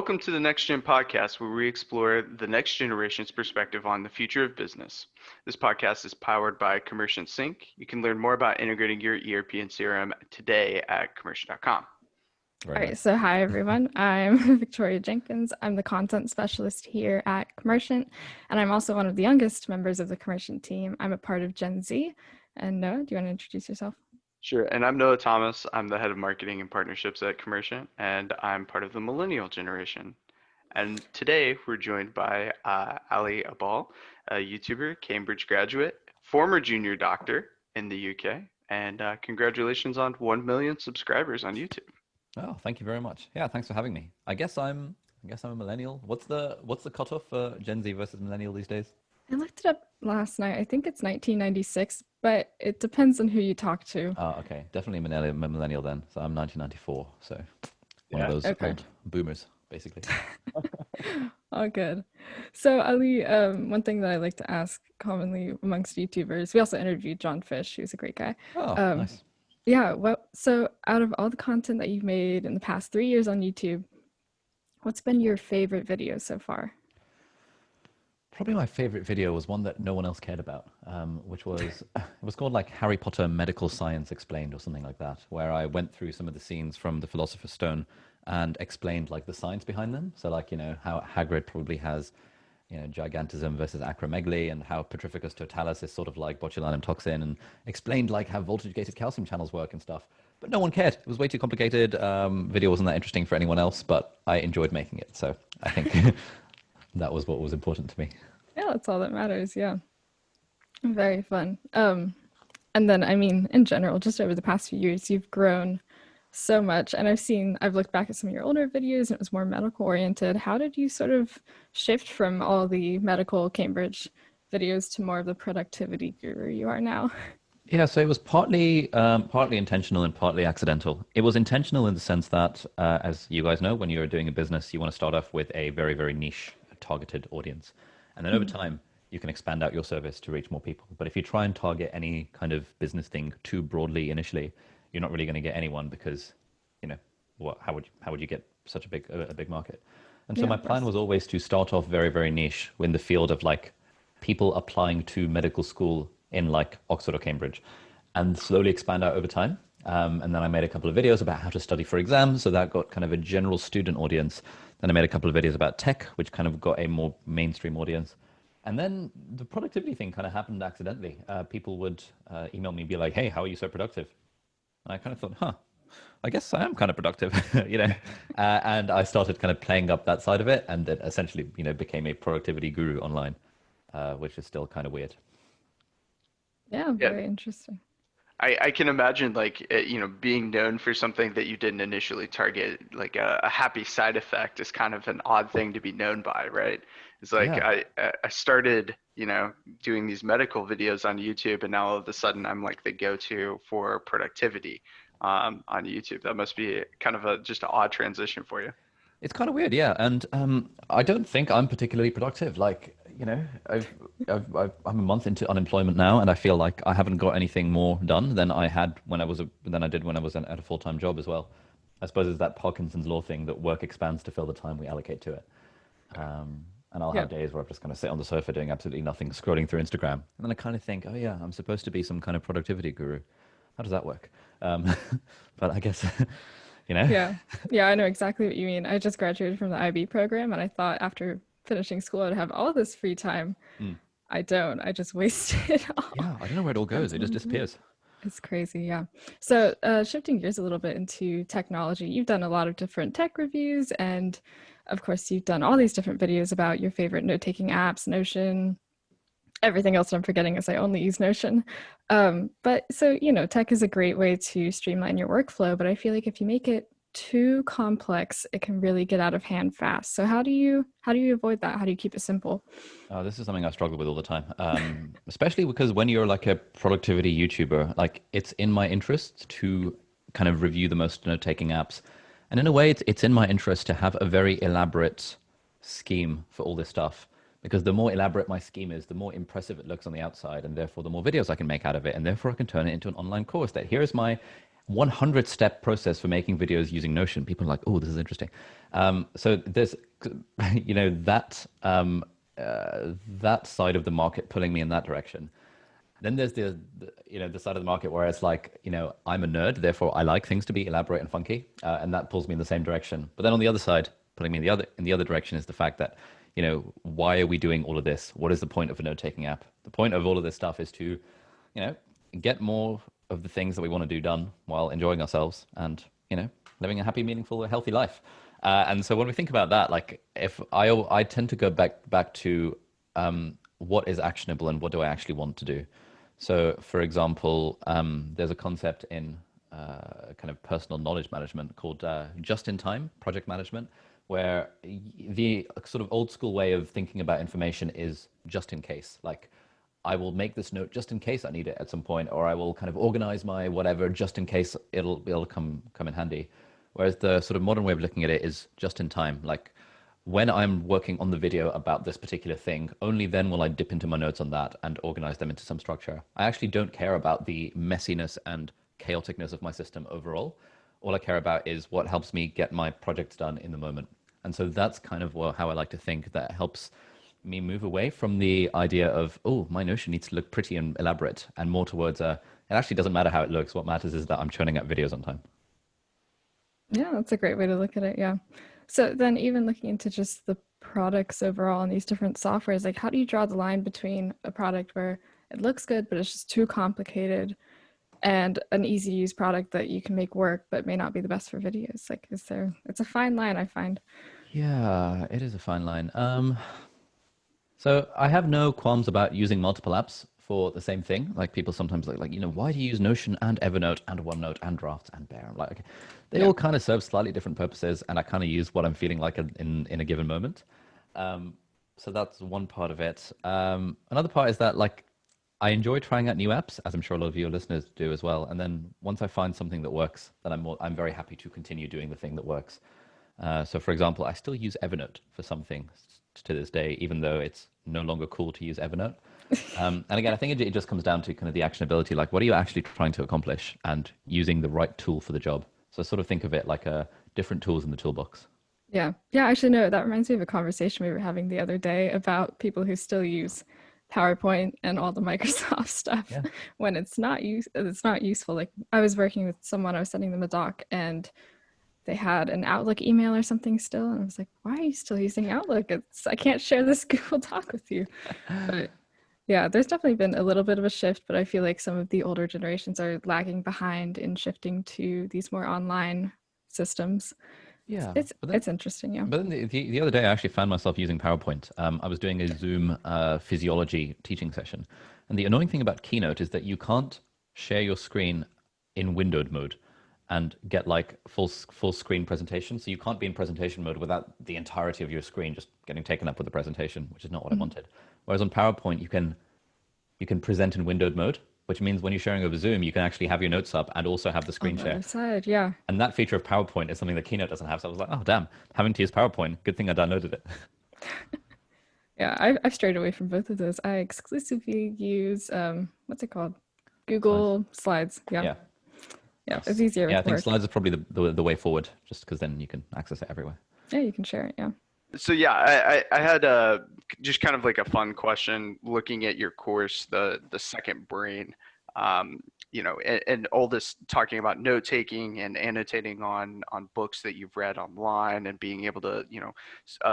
Welcome to the NextGen podcast, where we explore the next generation's perspective on the future of business. This podcast is powered by Commercient Sync. You can learn more about integrating your ERP and CRM today at commercient.com. All right, so hi everyone. I'm Victoria Jenkins. I'm the content specialist here at Commercient, and I'm also one of the youngest members of the Commercient team. I'm a part of Gen Z. And Noah, do you want to introduce yourself? Sure, and I'm Noah Thomas. I'm the head of marketing and partnerships at Commercient, and I'm part of the millennial generation. And today we're joined by Ali Abdaal, a YouTuber, Cambridge graduate, former junior doctor in the UK, and congratulations on 1 million subscribers on YouTube. Oh, thank you very much. Yeah, thanks for having me. I guess I'm a millennial. What's the cutoff for Gen Z versus millennial these days? I looked it up last night. I think it's 1996, but it depends on who you talk to. Oh, okay. Definitely millennial then. So I'm 1994. So one of those old boomers, basically. All good. So Ali, one thing that I like to ask commonly amongst YouTubers, we also interviewed John Fish, who's a great guy. Oh, nice. Yeah, well, so out of all the content that you've made in the past 3 years on YouTube, what's been your favorite video so far? Probably my favorite video was one that no one else cared about, which was, it was called like Harry Potter Medical Science Explained or something like that, where I went through some of the scenes from the Philosopher's Stone and explained like the science behind them. So like, you know, how Hagrid probably has, you know, gigantism versus acromegaly, and how Petrificus totalis is sort of like botulinum toxin, and explained like how voltage-gated calcium channels work and stuff. But no one cared. It was way too complicated. Video wasn't that interesting for anyone else, but I enjoyed making it. So I think that was what was important to me. Yeah, that's all that matters. Yeah. Very fun. And then, I mean, in general, just over the past few years, you've grown so much. And I've looked back at some of your older videos and it was more medical oriented. How did you sort of shift from all the medical Cambridge videos to more of the productivity guru you are now? Yeah, so it was partly intentional and partly accidental. It was intentional in the sense that, as you guys know, when you're doing a business, you want to start off with a very, very niche targeted audience. And then over time, you can expand out your service to reach more people. But if you try and target any kind of business thing too broadly initially, you're not really going to get anyone, because, you know, how would you get such a big market? And so my plan was always to start off very, very niche in the field of like people applying to medical school in like Oxford or Cambridge, and slowly expand out over time. And then I made a couple of videos about how to study for exams. So that got kind of a general student audience. Then I made a couple of videos about tech, which kind of got a more mainstream audience. And then the productivity thing kind of happened accidentally. People would email me and be like, hey, how are you so productive? And I kind of thought, I guess I am kind of productive, you know. And I started kind of playing up that side of it, and then essentially, you know, became a productivity guru online, which is still kind of weird. Yeah, very interesting. I can imagine, like, you know, being known for something that you didn't initially target, like a happy side effect is kind of an odd thing to be known by, right? It's like, I started, you know, doing these medical videos on YouTube, and now all of a sudden I'm like the go-to for productivity on YouTube. That must be kind of just an odd transition for you. It's kind of weird, yeah. And I don't think I'm particularly productive. Like, you know, I'm a month into unemployment now, and I feel like I haven't got anything more done than I did when I was at a full-time job as well. I suppose it's that Parkinson's law thing that work expands to fill the time we allocate to it. And I'll have days where I'm just going to sit on the sofa doing absolutely nothing, scrolling through Instagram. And then I kind of think, oh yeah, I'm supposed to be some kind of productivity guru. How does that work? But I guess, you know. Yeah, I know exactly what you mean. I just graduated from the IB program, and I thought after finishing school I'd have all this free time. I don't. I just waste it all. Yeah, I don't know where it all goes. It just disappears. It's crazy, yeah. So shifting gears a little bit into technology, you've done a lot of different tech reviews, and of course you've done all these different videos about your favorite note-taking apps, Notion, everything else I'm forgetting as I only use Notion. But so, you know, tech is a great way to streamline your workflow, but I feel like if you make it too complex, it can really get out of hand fast. So how do you avoid that? How do you keep it simple? This is something I struggle with all the time, especially because when you're like a productivity YouTuber, like it's in my interest to kind of review the most note-taking apps. And in a way, it's in my interest to have a very elaborate scheme for all this stuff, because the more elaborate my scheme is, the more impressive it looks on the outside, and therefore the more videos I can make out of it, and therefore I can turn it into an online course that here is my 100-step process for making videos using Notion. People are like, oh, this is interesting. So there's, that side of the market pulling me in that direction. Then there's the side of the market where it's like, I'm a nerd, therefore I like things to be elaborate and funky, and that pulls me in the same direction. But then on the other side, pulling me in the other direction is the fact that, why are we doing all of this? What is the point of a note-taking app? The point of all of this stuff is to, get more of the things that we want to do done while enjoying ourselves and, living a happy, meaningful, healthy life. And so when we think about that, like if I tend to go back to what is actionable and what do I actually want to do. So, for example, there's a concept in kind of personal knowledge management called just-in-time project management, where the sort of old school way of thinking about information is just in case. Like, I will make this note just in case I need it at some point, or I will kind of organize my whatever just in case it'll come in handy. Whereas the sort of modern way of looking at it is just in time. Like, when I'm working on the video about this particular thing, only then will I dip into my notes on that and organize them into some structure. I actually don't care about the messiness and chaoticness of my system overall. All I care about is what helps me get my projects done in the moment. And so that's kind of how I like to think. That helps me move away from the idea of, oh, my Notion needs to look pretty and elaborate, and more towards it actually doesn't matter how it looks. What matters is that I'm churning out videos on time. Yeah, that's a great way to look at it. Yeah. So then even looking into just the products overall and these different softwares, like how do you draw the line between a product where it looks good, but it's just too complicated, and an easy to use product that you can make work, but may not be the best for videos? Like, it's a fine line, I find. Yeah, it is a fine line. So I have no qualms about using multiple apps for the same thing. Like people sometimes like, why do you use Notion and Evernote and OneNote and Drafts and Bear? I'm like, okay, they all kind of serve slightly different purposes, and I kind of use what I'm feeling like in a given moment. So that's one part of it. Another part is that like I enjoy trying out new apps, as I'm sure a lot of your listeners do as well. And then once I find something that works, then I'm very happy to continue doing the thing that works. So for example, I still use Evernote for some things to this day, even though it's no longer cool to use Evernote. And again, I think it just comes down to kind of the actionability, like what are you actually trying to accomplish, and using the right tool for the job. So sort of think of it like different tools in the toolbox. Yeah. Yeah, actually, no, that reminds me of a conversation we were having the other day about people who still use PowerPoint and all the Microsoft stuff when it's not useful. Like I was working with someone, I was sending them a doc, and they had an Outlook email or something still, and I was like, why are you still using Outlook? I can't share this Google Doc with you. But yeah, there's definitely been a little bit of a shift, but I feel like some of the older generations are lagging behind in shifting to these more online systems. Yeah, It's interesting, yeah. But then the other day, I actually found myself using PowerPoint. I was doing a Zoom physiology teaching session, and the annoying thing about Keynote is that you can't share your screen in windowed mode and get like full screen presentation. So you can't be in presentation mode without the entirety of your screen just getting taken up with the presentation, which is not what I wanted. Whereas on PowerPoint, you can present in windowed mode, which means when you're sharing over Zoom, you can actually have your notes up and also have the screen share. On the other side, yeah. And that feature of PowerPoint is something that Keynote doesn't have. So I was like, oh, damn, having to use PowerPoint. Good thing I downloaded it. Yeah, I've strayed away from both of those. I exclusively use, what's it called? Google Slides. Yeah. Yeah, it's easier. Yeah, I think Slides is probably the way forward, just because then you can access it everywhere. Yeah, you can share it, yeah. So yeah, I had just kind of like a fun question looking at your course, the second brain, and all this talking about note taking and annotating on books that you've read online and being able to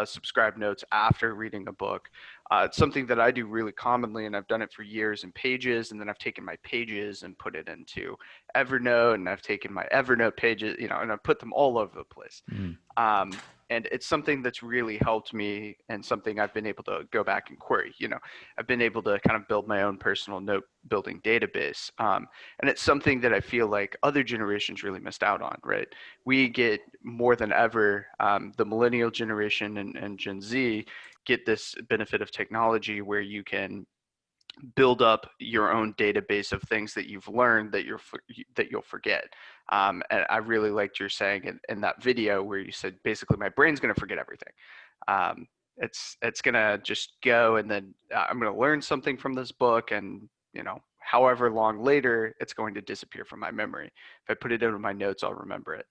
subscribe notes after reading a book. It's something that I do really commonly, and I've done it for years in Pages, and then I've taken my Pages and put it into Evernote, and I've taken my Evernote pages, and I've put them all over the place. And it's something that's really helped me, and something I've been able to go back and query. I've been able to kind of build my own personal note building database. And it's something that I feel like other generations really missed out on, right? We get more than ever, the millennial generation and Gen Z get this benefit of technology where you can build up your own database of things that you've learned that you'll forget. And I really liked your saying in that video where you said, basically, my brain's going to forget everything. It's going to just go, and then I'm going to learn something from this book, and however long later, it's going to disappear from my memory. If I put it into my notes, I'll remember it.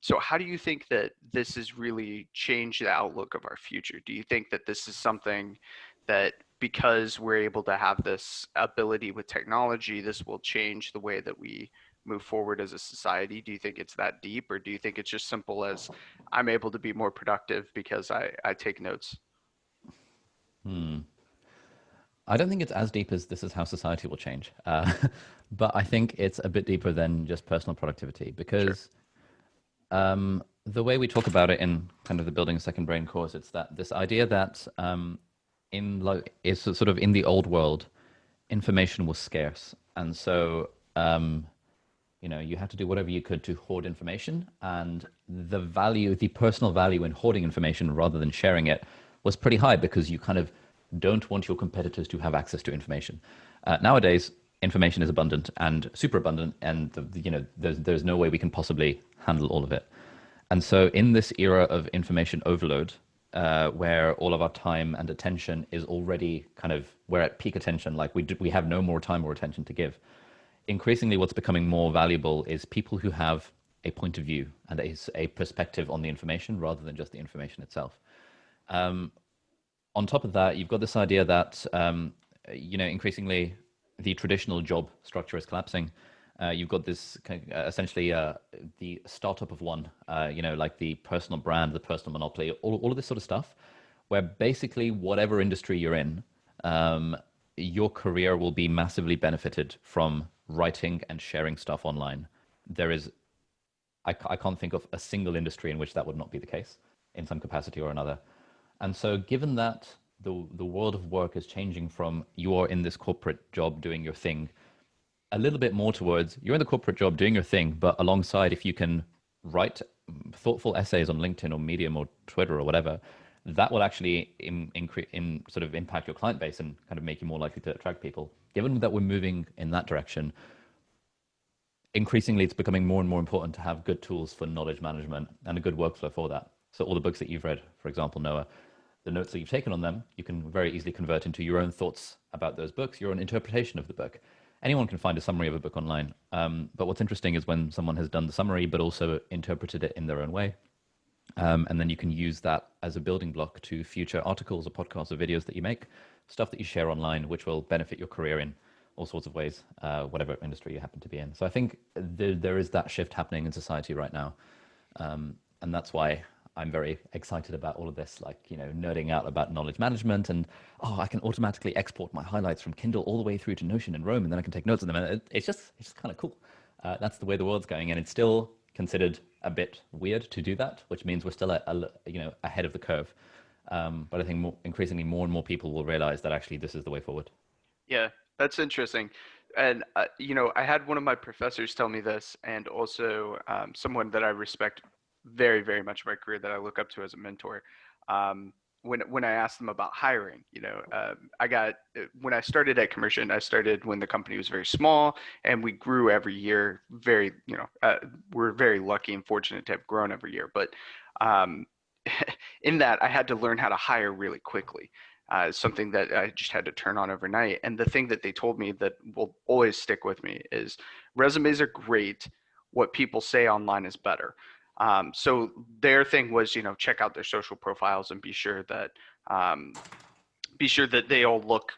So how do you think that this has really changed the outlook of our future? Do you think that this is something that, because we're able to have this ability with technology, this will change the way that we move forward as a society? Do you think it's that deep, or do you think it's just simple as I'm able to be more productive because I take notes? I don't think it's as deep as this is how society will change. But I think it's a bit deeper than just personal productivity, Sure. because the way we talk about it in kind of the Building a Second Brain course, it's that this idea that is sort of in the old world, information was scarce. And so, you had to do whatever you could to hoard information. And the value, the personal value in hoarding information rather than sharing it was pretty high, because you kind of don't want your competitors to have access to information. Nowadays, information is abundant and super abundant, and there's no way we can possibly handle all of it. And so in this era of information overload, where all of our time and attention is already we're at peak attention, like we have no more time or attention to give. Increasingly, what's becoming more valuable is people who have a point of view and a perspective on the information rather than just the information itself. On top of that, you've got this idea that, increasingly the traditional job structure is collapsing. You've got this essentially the startup of one, like the personal brand, the personal monopoly, all of this sort of stuff, where basically whatever industry you're in, your career will be massively benefited from writing and sharing stuff online. I can't think of a single industry in which that would not be the case in some capacity or another. And so given that the world of work is changing from you are in this corporate job doing your thing, a little bit more towards you're in the corporate job doing your thing, but alongside, if you can write thoughtful essays on LinkedIn or Medium or Twitter or whatever, that will actually sort of impact your client base and kind of make you more likely to attract people. Given that we're moving in that direction, increasingly it's becoming more and more important to have good tools for knowledge management and a good workflow for that. So all the books that you've read, for example, Noah, the notes that you've taken on them, you can very easily convert into your own thoughts about those books, your own interpretation of the book. Anyone can find a summary of a book online. But what's interesting is when someone has done the summary, but also interpreted it in their own way. And then you can use that as a building block to future articles or podcasts or videos that you make, stuff that you share online, which will benefit your career in all sorts of ways, whatever industry you happen to be in. So I think there is that shift happening in society right now. And that's why I'm very excited about all of this, nerding out about knowledge management, and I can automatically export my highlights from Kindle all the way through to Notion and Roam, and then I can take notes of them. And it's just kind of cool. That's the way the world's going, and it's still considered a bit weird to do that, which means we're still ahead of the curve. But I think increasingly more and more people will realize that actually this is the way forward. Yeah, that's interesting. And, I had one of my professors tell me this, and also someone that I respect very, very much in my career, that I look up to as a mentor. When I asked them about hiring, when I started at Commercient, I started when the company was very small, and we grew every year. We're very lucky and fortunate to have grown every year. But in that, I had to learn how to hire really quickly. Something that I just had to turn on overnight. And the thing that they told me that will always stick with me is resumes are great. What people say online is better. So their thing was, check out their social profiles and be sure that they all look,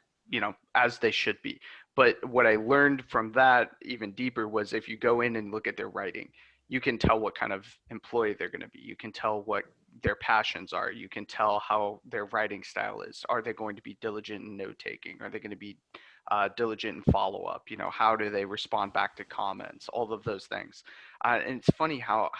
as they should be. But what I learned from that even deeper was, if you go in and look at their writing, you can tell what kind of employee they're going to be. You can tell what their passions are. You can tell how their writing style is. Are they going to be diligent in note taking? Are they going to be diligent in follow up? How do they respond back to comments? All of those things. And it's funny how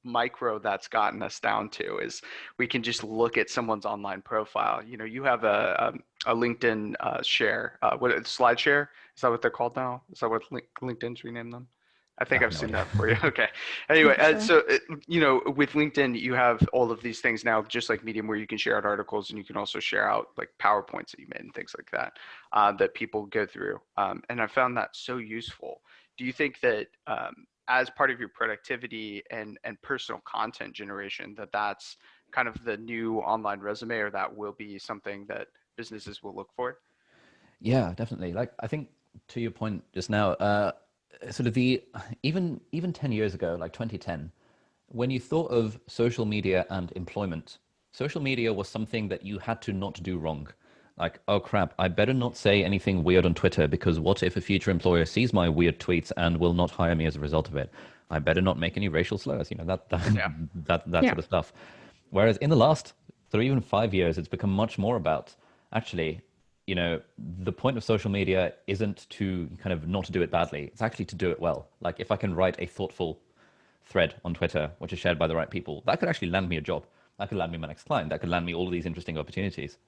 micro that's gotten us down to is we can just look at someone's online profile. You have a LinkedIn share, slide share. Is that what they're called now? Is that what LinkedIn's renamed them? I think I've No seen idea. that for you. Okay. Anyway, Sure. so with LinkedIn, you have all of these things now, just like Medium, where you can share out articles, and you can also share out like PowerPoints that you made and things like that, that people go through. And I found that so useful. Do you think that as part of your productivity and personal content generation, that's kind of the new online resume, or that will be something that businesses will look for? Yeah, definitely. Like, I think to your point just now, sort of even 10 years ago, like 2010, when you thought of social media and employment, social media was something that you had to not do wrong. Like, oh crap, I better not say anything weird on Twitter because what if a future employer sees my weird tweets and will not hire me as a result of it? I better not make any racial slurs, Yeah. that Yeah. sort of stuff. Whereas in the last 3 even 5 years, it's become much more about actually, the point of social media isn't to kind of not to do it badly. It's actually to do it well. Like if I can write a thoughtful thread on Twitter, which is shared by the right people, that could actually land me a job. That could land me my next client. That could land me all of these interesting opportunities.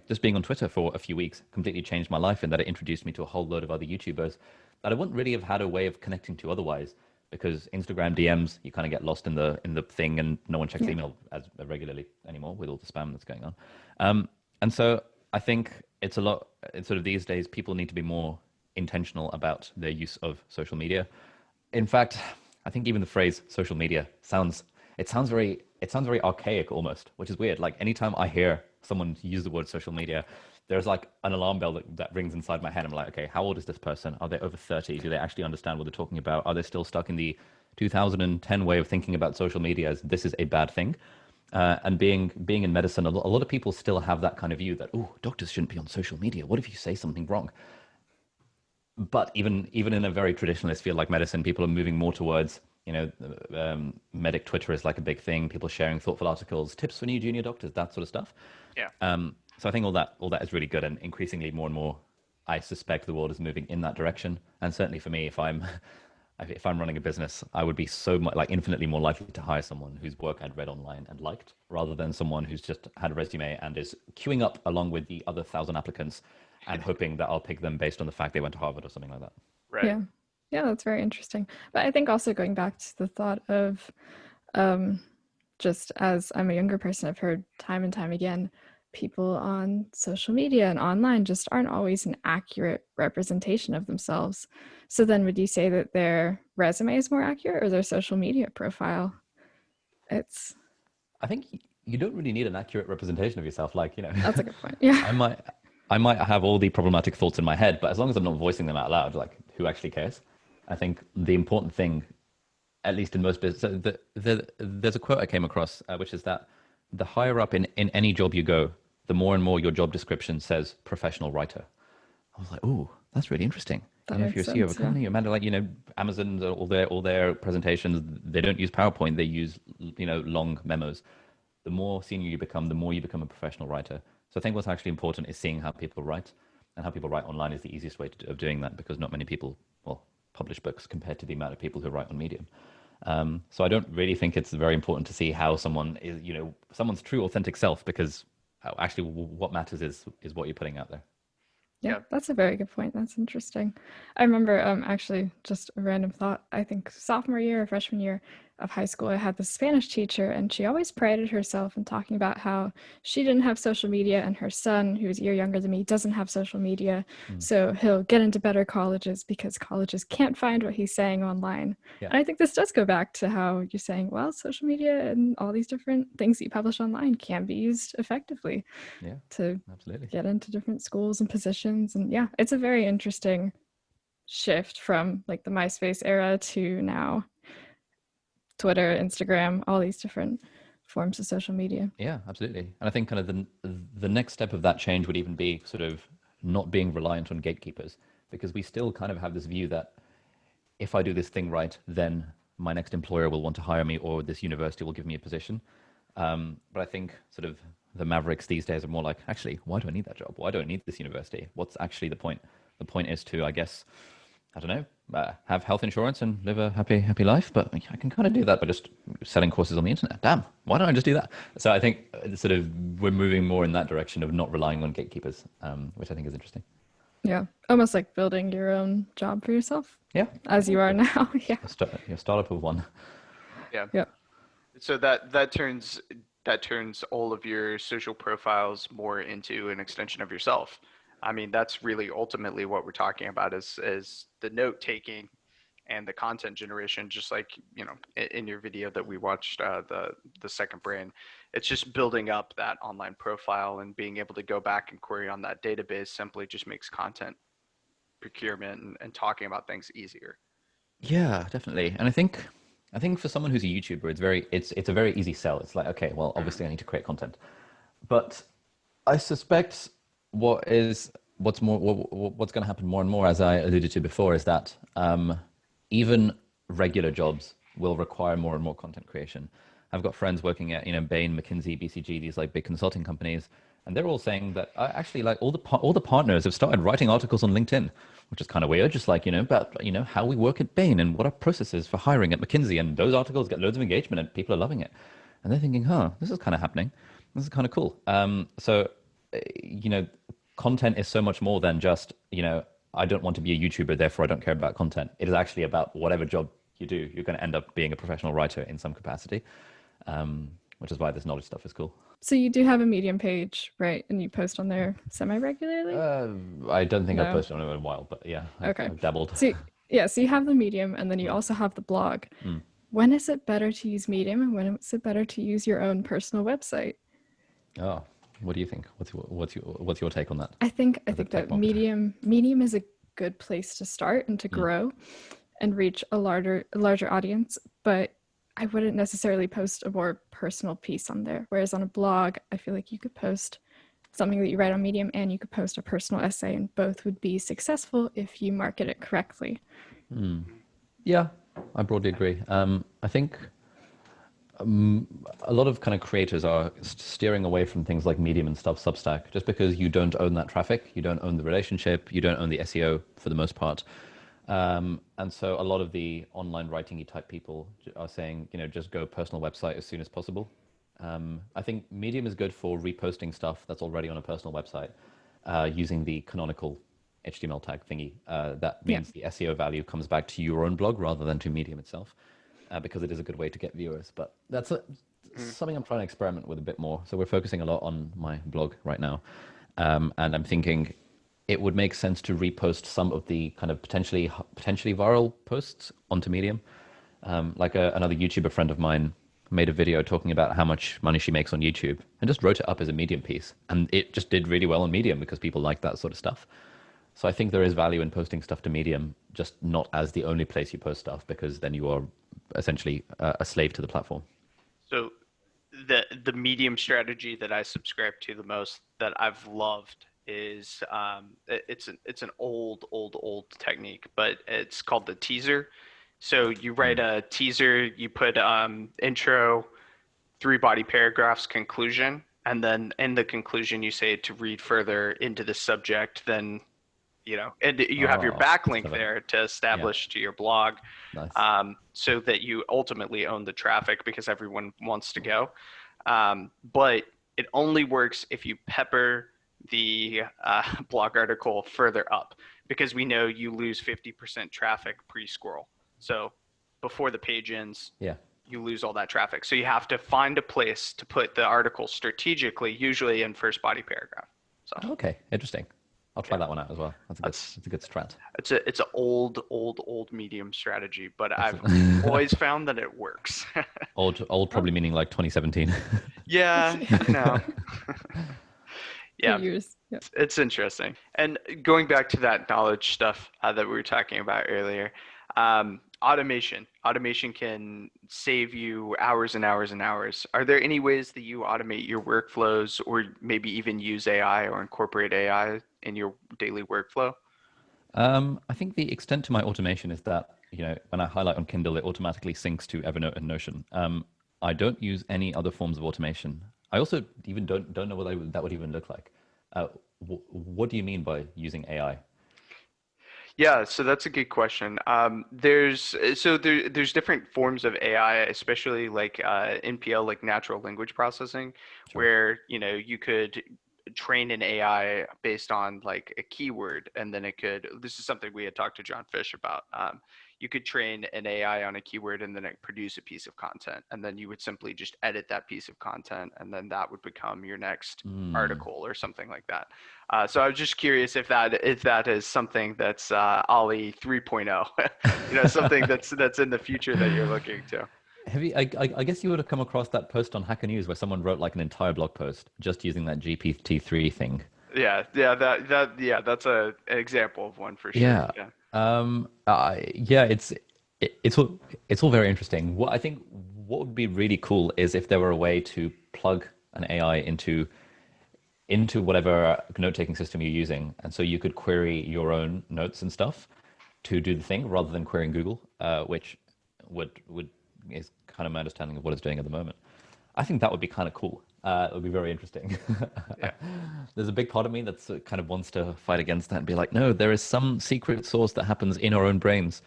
Just being on Twitter for a few weeks completely changed my life in that it introduced me to a whole load of other YouTubers that I wouldn't really have had a way of connecting to otherwise. Because Instagram DMs, you kind of get lost in the thing, and no one checks Yeah. email as regularly anymore with all the spam that's going on. And so I think it's sort of these days, people need to be more intentional about their use of social media. In fact, I think even the phrase social media sounds very archaic almost, which is weird. Like anytime I hear someone use the word social media, there's like an alarm bell that rings inside my head. I'm like, okay, how old is this person? Are they over 30? Do they actually understand what they're talking about? Are they still stuck in the 2010 way of thinking about social media as this is a bad thing? And being in medicine, a lot of people still have that kind of view that, oh, doctors shouldn't be on social media. What if you say something wrong? But even in a very traditionalist field like medicine, people are moving more towards, medic Twitter is like a big thing. People sharing thoughtful articles, tips for new junior doctors, that sort of stuff. Yeah. So I think all that is really good, and increasingly more and more, I suspect the world is moving in that direction. And certainly for me, if I'm if I'm running a business, I would be so much like infinitely more likely to hire someone whose work I'd read online and liked, rather than someone who's just had a resume and is queuing up along with the other 1,000 applicants and hoping that I'll pick them based on the fact they went to Harvard or something like that. Right. Yeah. Yeah, that's very interesting. But I think also going back to the thought of um, just as I'm a younger person, I've heard time and time again, people on social media and online just aren't always an accurate representation of themselves. So then would you say that their resume is more accurate or their social media profile? It's I think you don't really need an accurate representation of yourself. Like, That's a good point. Yeah. I might I might have all the problematic thoughts in my head, but as long as I'm not voicing them out loud, like who actually cares? I think the important thing, at least in most business, so there's a quote I came across, which is that the higher up in any job you go, the more and more your job description says professional writer. I was like, oh, that's really interesting. That If you're makes a CEO of a sense. Yeah. company, imagine like, Amazon, all their presentations, they don't use PowerPoint, they use, long memos. The more senior you become, the more you become a professional writer. So I think what's actually important is seeing how people write, and how people write online is the easiest way of doing that, because not many people, well, publish books compared to the amount of people who write on Medium. So I don't really think it's very important to see how someone is, someone's true, authentic self, because actually what matters is what you're putting out there. Yeah, Yeah. that's a very good point. That's interesting. I remember actually just a random thought. I think sophomore year or freshman year of high school, I had this Spanish teacher, and she always prided herself in talking about how she didn't have social media, and her son, who's a year younger than me, doesn't have social media. Mm. So he'll get into better colleges because colleges can't find what he's saying online. Yeah. And I think this does go back to how you're saying, well, social media and all these different things that you publish online can be used effectively Yeah, to absolutely. get into different schools and positions. And yeah, it's a very interesting shift from like the MySpace era to now Twitter, Instagram, all these different forms of social media. Yeah, absolutely. And I think kind of the next step of that change would even be sort of not being reliant on gatekeepers, because we still kind of have this view that if I do this thing right, then my next employer will want to hire me, or this university will give me a position. But I think sort of the mavericks these days are more like, actually, why do I need that job? Why do I need this university? What's actually the point? The point is to, I guess, I don't know, have health insurance and live a happy life. But I can kind of do that by just selling courses on the internet. Damn, why don't I just do that? So I think sort of we're moving more in that direction of not relying on gatekeepers, which I think is interesting. Yeah, almost like building your own job for yourself Yeah, as you are now. Yeah. your startup of one. Yeah. Yeah. So that turns all of your social profiles more into an extension of yourself. I mean, that's really ultimately what we're talking about is the note taking and the content generation, just like, you know, in your video that we watched, the second brain, it's just building up that online profile and being able to go back and query on that database simply just makes content procurement and talking about things easier. Yeah, definitely. And I think for someone who's a YouTuber, it's a very easy sell. It's like, okay, well, obviously I need to create content. But I suspect what's going to happen more and more, as I alluded to before, is that even regular jobs will require more and more content creation. I've got friends working at, Bain, McKinsey, BCG, these like big consulting companies, and they're all saying that actually, like all the partners have started writing articles on LinkedIn, which is kind of weird, just like, about how we work at Bain and what our process is for hiring at McKinsey, and those articles get loads of engagement and people are loving it, and they're thinking, this is kind of happening. This is kind of cool. So, content is so much more than just, I don't want to be a YouTuber, therefore I don't care about content. It is actually about whatever job you do, you're going to end up being a professional writer in some capacity, which is why this knowledge stuff is cool. So you do have a Medium page, right? And you post on there semi-regularly? I don't think I've No. posted on it in a while, but yeah, I've dabbled. So you have the Medium, and then you also have the blog. When is it better to use Medium, and when is it better to use your own personal website? Oh, what do you think? What's your take on that? I think that Medium is a good place to start and to grow and reach a larger audience, but I wouldn't necessarily post a more personal piece on there. Whereas on a blog, I feel like you could post something that you write on Medium and you could post a personal essay, and both would be successful if you market it correctly. Yeah, I broadly agree. I think a lot of kind of creators are steering away from things like Medium and stuff, Substack, just because you don't own that traffic, you don't own the relationship, you don't own the SEO for the most part. And so a lot of the online writing-y type people are saying, just go personal website as soon as possible. I think Medium is good for reposting stuff that's already on a personal website, using the canonical HTML tag thingy. That means the SEO value comes back to your own blog rather than to Medium itself, because it is a good way to get viewers. But that's something I'm trying to experiment with a bit more. So we're focusing a lot on my blog right now. And I'm thinking it would make sense to repost some of the kind of potentially viral posts onto Medium. Like another YouTuber friend of mine made a video talking about how much money she makes on YouTube and just wrote it up as a Medium piece. And it just did really well on Medium because people like that sort of stuff. So I think there is value in posting stuff to Medium, just not as the only place you post stuff, because then you are essentially a slave to the platform. So the Medium strategy that I subscribe to the most, that I've loved, is it's an old technique, but it's called the teaser. So you write a teaser, you put intro, 3 body paragraphs, conclusion, and then in the conclusion you say to read further into the subject, then and you have your backlink there to establish to your blog. Nice. So that you ultimately own the traffic because everyone wants to go. But it only works if you pepper the blog article further up, because we know you lose 50% traffic pre-scroll. So before the page ends, you lose all that traffic. So you have to find a place to put the article strategically, usually in first body paragraph. So okay, interesting. I'll try that one out as well. That's a good strat. It's an old Medium strategy, but I've always found that it works. old probably meaning like 2017. Yeah, no. Yeah, years. It's interesting. And going back to that knowledge stuff that we were talking about earlier, automation can save you hours and hours and hours. Are there any ways that you automate your workflows, or maybe even use AI or incorporate AI in your daily workflow? I think the extent to my automation is that, when I highlight on Kindle, it automatically syncs to Evernote and Notion. I don't use any other forms of automation. I also even don't know what that would even look like. What do you mean by using AI? Yeah, so that's a good question. There's different forms of AI, especially like NPL, like natural language processing, where you could train an AI based on like a keyword, and then this is something we had talked to John Fish about. you could train an AI on a keyword and then it produce a piece of content. And then you would simply just edit that piece of content, and then that would become your next article or something like that. So I was just curious if that is something that's Ali 3.0, something that's in the future that you're looking to. Have you, I guess you would have come across that post on Hacker News where someone wrote like an entire blog post just using that GPT-3 thing. Yeah, that's an example of one for sure. Yeah. Yeah, it's all very interesting. What I think what would be really cool is if there were a way to plug an AI into whatever note-taking system you're using, and so you could query your own notes and stuff to do the thing rather than querying Google, which would is kind of my understanding of what it's doing at the moment. I think that would be kind of cool. It would be very interesting. Yeah. There's a big part of me that's kind of wants to fight against that and be like, no, there is some secret source that happens in our own brains.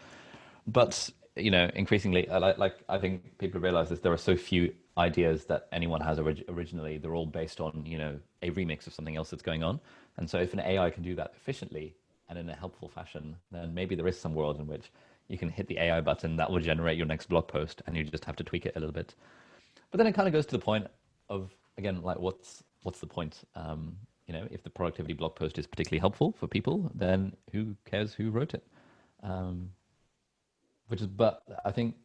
But, increasingly, I think people realize this, there are so few ideas that anyone has originally. They're all based on, a remix of something else that's going on. And so if an AI can do that efficiently and in a helpful fashion, then maybe there is some world in which you can hit the AI button that will generate your next blog post, and you just have to tweak it a little bit. But then it kind of goes to the point of, again, like what's the point? If the productivity blog post is particularly helpful for people, then who cares who wrote it? But I think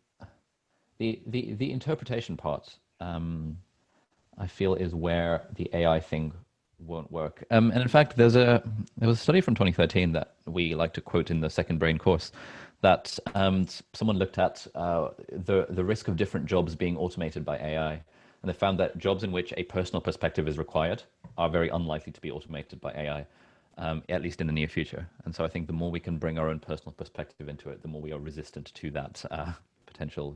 the interpretation part, I feel, is where the AI thing won't work. And in fact, there was a study from 2013 that we like to quote in the Second Brain course that someone looked at the risk of different jobs being automated by AI. And they found that jobs in which a personal perspective is required are very unlikely to be automated by AI, at least in the near future. And so I think the more we can bring our own personal perspective into it, the more we are resistant to that potential,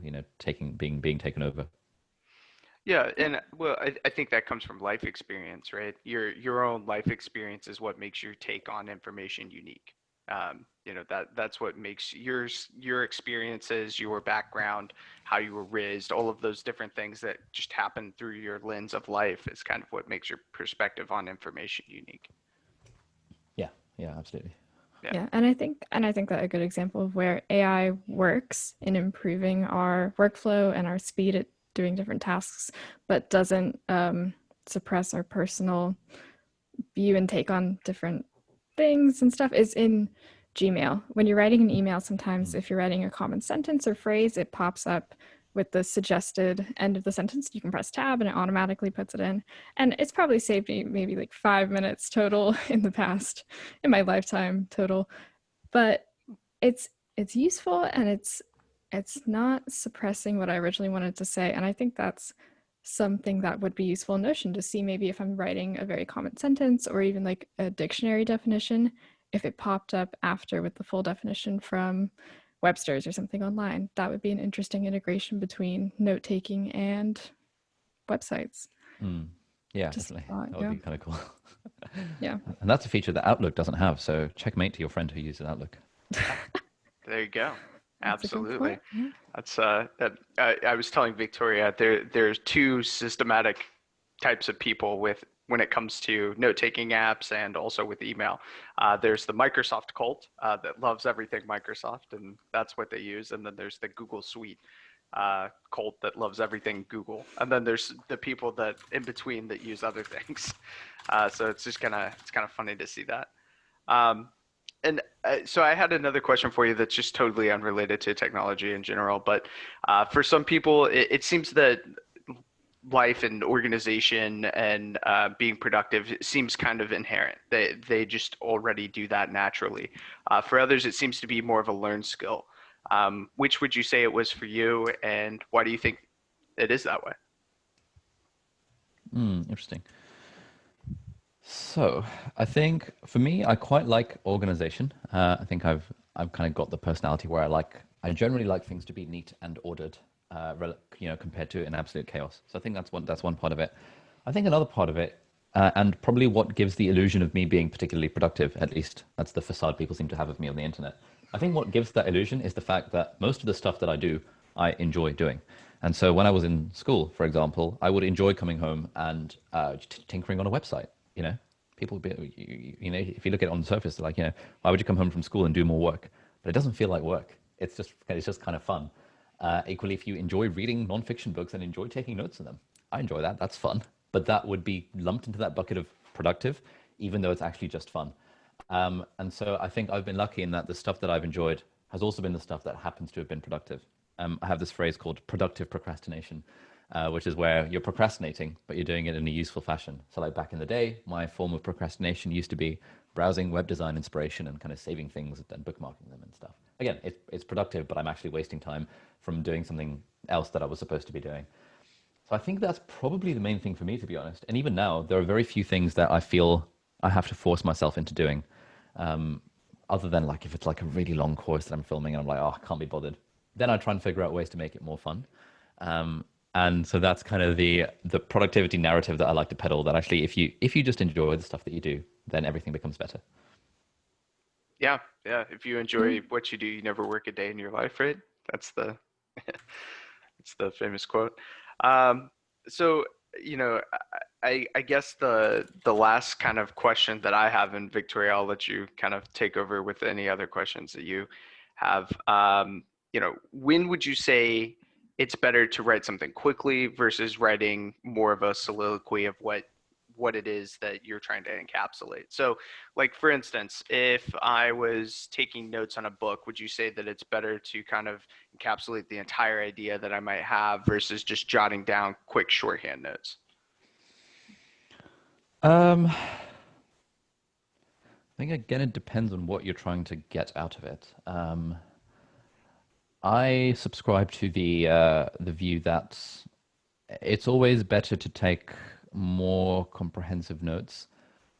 being taken over. Yeah, and well, I think that comes from life experience, right? Your own life experience is what makes your take on information unique. That's what makes your experiences, your background, how you were raised, all of those different things that just happen through your lens of life is kind of what makes your perspective on information unique. Yeah, absolutely. Yeah, and I think that a good example of where AI works in improving our workflow and our speed at doing different tasks, but doesn't suppress our personal view and take on different things and stuff, is in Gmail. When you're writing an email, sometimes if you're writing a common sentence or phrase, it pops up with the suggested end of the sentence. You can press tab and it automatically puts it in. And it's probably saved me maybe like 5 minutes total in my lifetime total. But it's useful, and it's not suppressing what I originally wanted to say. And I think that's something that would be useful in Notion, to see maybe if I'm writing a very common sentence or even like a dictionary definition, if it popped up after with the full definition from Webster's or something online. That would be an interesting integration between note-taking and websites. Yeah, definitely. That would be kind of cool. Yeah. And that's a feature that Outlook doesn't have. So checkmate to your friend who uses Outlook. There you go. Absolutely. That's I was telling Victoria, there's two systematic types of people when it comes to note-taking apps and also with email. There's the Microsoft cult that loves everything Microsoft, and that's what they use. And then there's the Google Suite cult that loves everything Google. And then there's the people that in between that use other things. So it's just it's kind of funny to see that. So I had another question for you that's just totally unrelated to technology in general. But for some people, it seems that life and organization and being productive seems kind of inherent. They just already do that naturally. For others, it seems to be more of a learned skill. Which would you say it was for you, and why do you think it is that way? Interesting. So I think for me, I quite like organization. I think I've kind of got the personality where I generally like things to be neat and ordered, compared to an absolute chaos. So I think that's one part of it. I think another part of it, and probably what gives the illusion of me being particularly productive, at least that's the facade people seem to have of me on the internet. I think what gives that illusion is the fact that most of the stuff that I do, I enjoy doing. And so when I was in school, for example, I would enjoy coming home and tinkering on a website. People would be, if you look at it on the surface, they're like, why would you come home from school and do more work? But it doesn't feel like work. It's just kind of fun. Equally, if you enjoy reading nonfiction books and enjoy taking notes in them, I enjoy that. That's fun. But that would be lumped into that bucket of productive, even though it's actually just fun. And so I think I've been lucky in that the stuff that I've enjoyed has also been the stuff that happens to have been productive. I have this phrase called productive procrastination, which is where you're procrastinating, but you're doing it in a useful fashion. So like back in the day, my form of procrastination used to be browsing web design inspiration and kind of saving things and bookmarking them and stuff. Again, it's productive, but I'm actually wasting time from doing something else that I was supposed to be doing. So I think that's probably the main thing for me, to be honest. And even now, there are very few things that I feel I have to force myself into doing. Other than like if it's like a really long course that I'm filming and I'm like, oh, I can't be bothered. Then I try and figure out ways to make it more fun. And so that's kind of the productivity narrative that I like to peddle, that actually if you just enjoy the stuff that you do, then everything becomes better. Yeah. If you enjoy what you do, you never work a day in your life, right? That's the it's the famous quote. So, I guess the last kind of question that I have, and Victoria, I'll let you kind of take over with any other questions that you have. When would you say it's better to write something quickly versus writing more of a soliloquy of what it is that you're trying to encapsulate? So like, for instance, if I was taking notes on a book, would you say that it's better to kind of encapsulate the entire idea that I might have versus just jotting down quick shorthand notes? I think again, it depends on what you're trying to get out of it. I subscribe to the view that it's always better to take more comprehensive notes,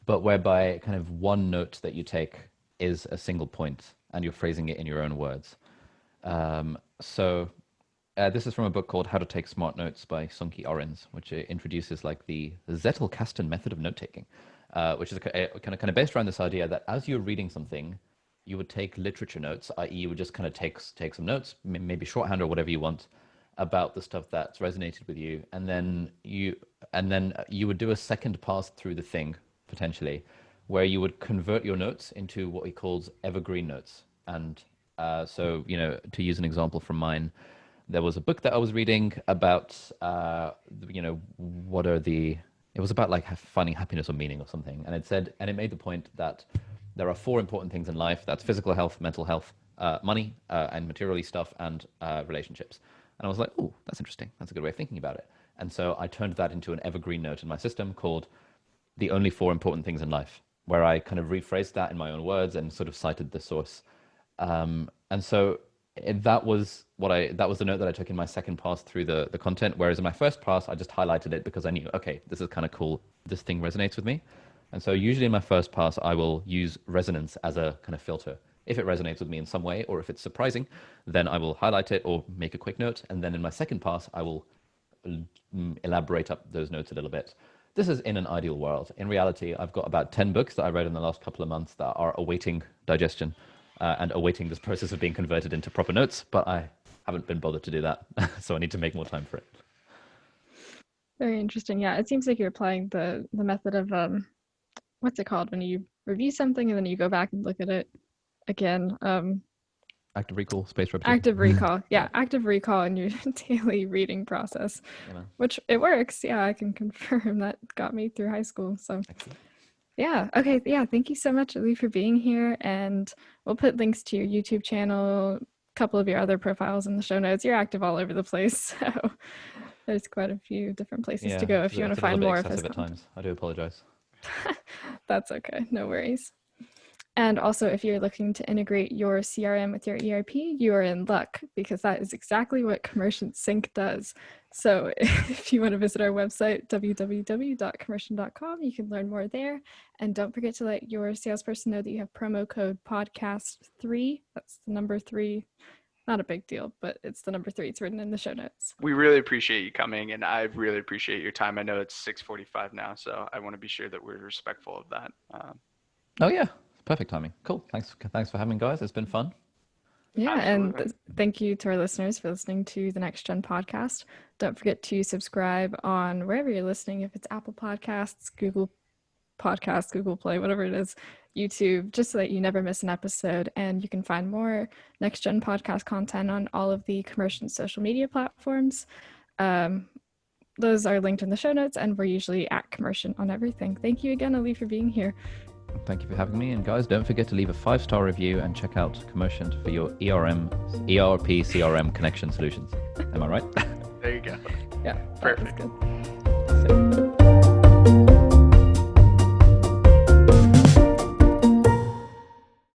but whereby kind of one note that you take is a single point and you're phrasing it in your own words. This is from a book called How to Take Smart Notes by Sunki Orens, which introduces like the Zettelkasten method of note taking, which is kind of based around this idea that as you're reading something, you would take literature notes, i.e. you would just kind of take some notes, maybe shorthand or whatever you want, about the stuff that's resonated with you, and then you would do a second pass through the thing, potentially, where you would convert your notes into what he calls evergreen notes. And so, to use an example from mine, there was a book that I was reading about, it was about like finding happiness or meaning or something. And it made the point that there are 4 important things in life. That's physical health, mental health, money, and materially stuff, and relationships. And I was like, oh, that's interesting. That's a good way of thinking about it. And so I turned that into an evergreen note in my system called The Only 4 Important Things in Life, where I kind of rephrased that in my own words and sort of cited the source. And so that was the note that I took in my second pass through the content. Whereas in my first pass, I just highlighted it because I knew, okay, this is kind of cool. This thing resonates with me. And so usually in my first pass, I will use resonance as a kind of filter. If it resonates with me in some way, or if it's surprising, then I will highlight it or make a quick note. And then in my second pass, I will elaborate up those notes a little bit. This is in an ideal world. In reality, I've got about 10 books that I read in the last couple of months that are awaiting digestion and awaiting this process of being converted into proper notes, but I haven't been bothered to do that. So I need to make more time for it. Very interesting. Yeah, it seems like you're applying the method of, what's it called, when you review something and then you go back and look at it again. Active recall, space repetition. Active recall. Yeah, active recall in your daily reading process, which it works. Yeah, I can confirm that got me through high school. So excellent. Yeah. Okay. Yeah. Thank you so much, Ali, for being here. And we'll put links to your YouTube channel, a couple of your other profiles in the show notes. You're active all over the place. So there's quite a few different places to go if you want to find more of his content. At times. I do apologize. That's okay. No worries. And also, if you're looking to integrate your CRM with your ERP, you are in luck, because that is exactly what Commercient Sync does. So if you want to visit our website, www.commercient.com, you can learn more there. And don't forget to let your salesperson know that you have promo code podcast3. That's the number 3. Not a big deal, but it's the number 3. It's written in the show notes. We really appreciate you coming, and I really appreciate your time. I know it's 6:45 now, so I want to be sure that we're respectful of that. Oh yeah, perfect timing. Cool. Thanks for having me, guys. It's been fun. Yeah, absolutely. And thank you to our listeners for listening to the NextGen podcast. Don't forget to subscribe on wherever you're listening. If it's Apple Podcasts, Google Podcasts, Google Play, whatever it is, YouTube, just so that you never miss an episode. And you can find more NextGen podcast content on all of the Commercient social media platforms. Those are linked in the show notes, and we're usually at Commercient on everything. Thank you again, Ali, for being here. Thank you for having me. And guys, don't forget to leave a 5-star review and check out Commercient for your ERP, CRM connection solutions. Am I right? There you go. Yeah, Perfect. Good.